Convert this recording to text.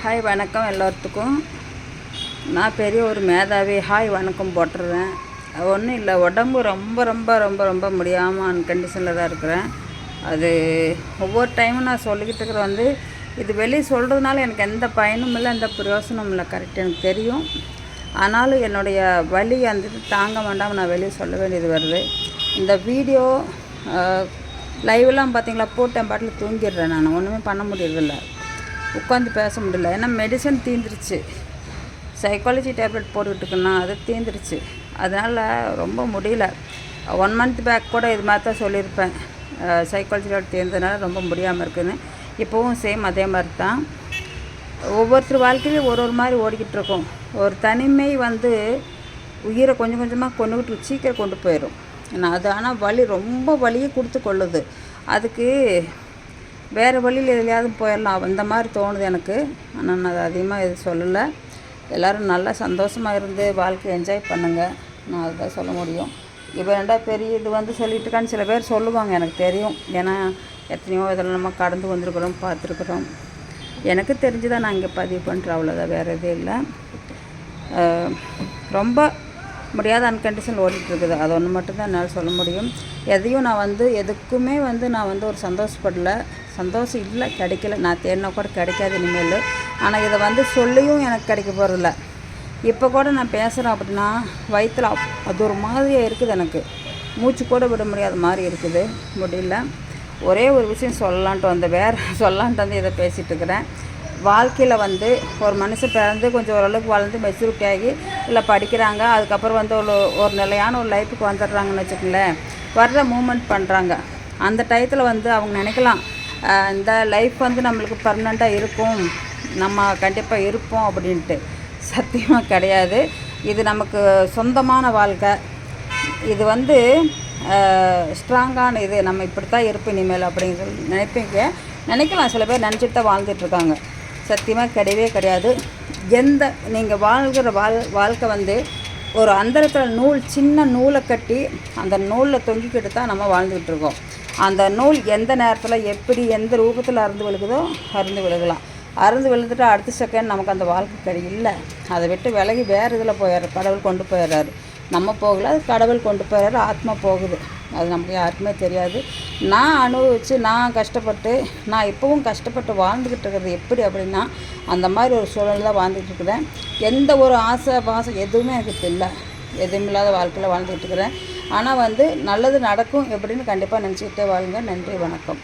Hi வணக்கம் எல்லாத்துக்கும். நான் பெரிய ஒரு மேதாவி ஹாய் வணக்கம் போட்டுடுறேன். ஒன்றும் இல்லை, உடம்பு ரொம்ப ரொம்ப ரொம்ப ரொம்ப முடியாமல் அன்கண்டிஷனில் தான் இருக்கிறேன். அது ஒவ்வொரு டைமும் நான் சொல்லிக்கிட்டு இருக்கிற இது வெளியே சொல்கிறதுனால எனக்கு எந்த பயனும் இல்லை, எந்த பிரயோசனமும் இல்லை. கரெக்டாக எனக்கு தெரியும். ஆனாலும் என்னுடைய வலி தாங்க வேண்டாமல் நான் வெளியே சொல்ல வேண்டியது வருது. இந்த வீடியோ லைவெலாம் பார்த்திங்களா, போட்டேன் பாட்டில் தூங்கிடுறேன். நான் ஒன்றுமே பண்ண முடியறதில்ல, உட்காந்து பேச முடியல. ஏன்னா மெடிசன் தீந்துருச்சு, சைக்காலஜி டேப்லெட் போட்டுக்கிட்டுருக்குன்னா அது தீந்துருச்சு. அதனால் ரொம்ப முடியல. 1 மந்த் பேக் கூட இது மாதிரி தான் சொல்லியிருப்பேன், சைக்காலஜி டேப்லெட் தீர்ந்ததுனால ரொம்ப முடியாமல் இருக்குதுன்னு. இப்போவும் சேம் அதே மாதிரி தான். ஒவ்வொருத்தர் வாழ்க்கையிலையும் ஒரு மாதிரி ஓடிக்கிட்டு இருக்கோம். ஒரு தனிமை உயிரை கொஞ்சம் கொஞ்சமாக கொண்டுக்கிட்டு சீக்கிரம் கொண்டு போயிடும். ஏன்னா அது ஆனால் வலி ரொம்ப வலியை கொடுத்து கொள்ளுது. அதுக்கு வேறு வழியில் எதுலையாவது போயிடலாம் அந்த மாதிரி தோணுது எனக்கு. ஆனால் நான் அது அதிகமாக எதுவும் சொல்லலை. எல்லோரும் நல்லா சந்தோஷமாக இருந்து வாழ்க்கையை என்ஜாய் பண்ணுங்கள், நான் அதுதான் சொல்ல முடியும். இப்போ பெரிய இது சொல்லிட்டு இருக்கான்னு சில பேர் சொல்லுவாங்க, எனக்கு தெரியும். ஏன்னா எத்தனையோ இதில் நம்ம கடந்து வந்திருக்கிறோம், பார்த்துருக்குறோம். எனக்கு தெரிஞ்சுதான் நான் இங்கே பதிவு பண்ணுறேன், அவ்வளோதான், வேறு எதுவும் இல்லை. ரொம்ப முடியாத அன்கண்டிஷன் ஓடிட்டுருக்குது, அது ஒன்று மட்டும்தான் என்னால் சொல்ல முடியும். எதையும் நான் எதுக்குமே நான் ஒரு சந்தோஷப்படலை, சந்தோஷம் இல்லை, கிடைக்கல. நான் தேடினா கூட கிடைக்காது இனிமேல். ஆனால் இதை சொல்லியும் எனக்கு கிடைக்க போகிறதில்ல. இப்போ கூட நான் பேசுகிறேன் அப்படின்னா வயிற்றில் அது ஒரு மாதிரியாக இருக்குது, எனக்கு மூச்சு கூட விட முடியாத மாதிரி இருக்குது, முடியல. ஒரே ஒரு விஷயம் சொல்லலான்ட்டு சொல்லலான்ட்டு இதை பேசிகிட்டு இருக்கிறேன். வாழ்க்கையில் ஒரு மனுஷன் பிறந்து கொஞ்சம் ஓரளவுக்கு வளர்ந்து மெச்சூரிட்டி ஆகி இல்லை படிக்கிறாங்க, அதுக்கப்புறம் ஒரு நிலையான ஒரு லைஃபுக்கு வந்துடுறாங்கன்னு வச்சுக்கோங்களேன். வர்ற மூமெண்ட் பண்ணுறாங்க. அந்த டயத்தில் அவங்க நினைக்கலாம், இந்த லைஃப் நம்மளுக்கு பர்மனெண்ட்டாக இருக்கும், நம்ம கண்டிப்பாக இருப்போம் அப்படின்ட்டு. சத்தியமாக கிடையாது. இது நமக்கு சொந்தமான வாழ்க்கை. இது ஸ்ட்ராங்கான இது, நம்ம இப்படித்தான் இருப்போம் இனிமேல் அப்படிங்கிற நினைக்கலாம். சில பேர் நினச்சிட்டு தான் வாழ்ந்துட்டுருக்காங்க. சத்தியமாக கிடையவே கிடையாது. நீங்கள் வாழ்கிற வாழ்க்கை ஒரு அந்தரத்தில் சின்ன நூலை கட்டி அந்த நூலில் தொங்கிக்கிட்டு தான் நம்ம வாழ்ந்துக்கிட்டு இருக்கோம். அந்த நூல் எந்த நேரத்தில் எப்படி எந்த ரூபத்தில் அறுந்து விழுகுதோ அறுந்து விழுகலாம். அறுந்து விழுந்துட்டு அடுத்த செகண்ட் நமக்கு அந்த வாழ்க்கை இல்லை. அதை விட்டு விலகி வேறு இதில் போயிடுறாரு, கடவுள் கொண்டு போயிடுறாரு. நம்ம போகல, அது கடவுள் கொண்டு போயிடுறாரு, ஆத்மா போகுது. அது நமக்கு யாருக்குமே தெரியாது. நான் அனுபவித்து நான் கஷ்டப்பட்டு நான் இப்போவும் கஷ்டப்பட்டு வாழ்ந்துக்கிட்டு இருக்கிறது எப்படி அப்படின்னா, அந்த மாதிரி ஒரு சூழல் தான் வாழ்ந்துக்கிட்டு இருக்கிறேன். எந்த ஒரு ஆசை பாசம் எதுவுமே எனக்கு இல்லை, எதுவும் இல்லாத வாழ்க்கையில் வாழ்ந்துக்கிட்டு இருக்கிறேன். ஆனால் நல்லது நடக்கும் எப்படின்னு கண்டிப்பாக நினச்சிக்கிட்டே வாழுங்க. நன்றி, வணக்கம்.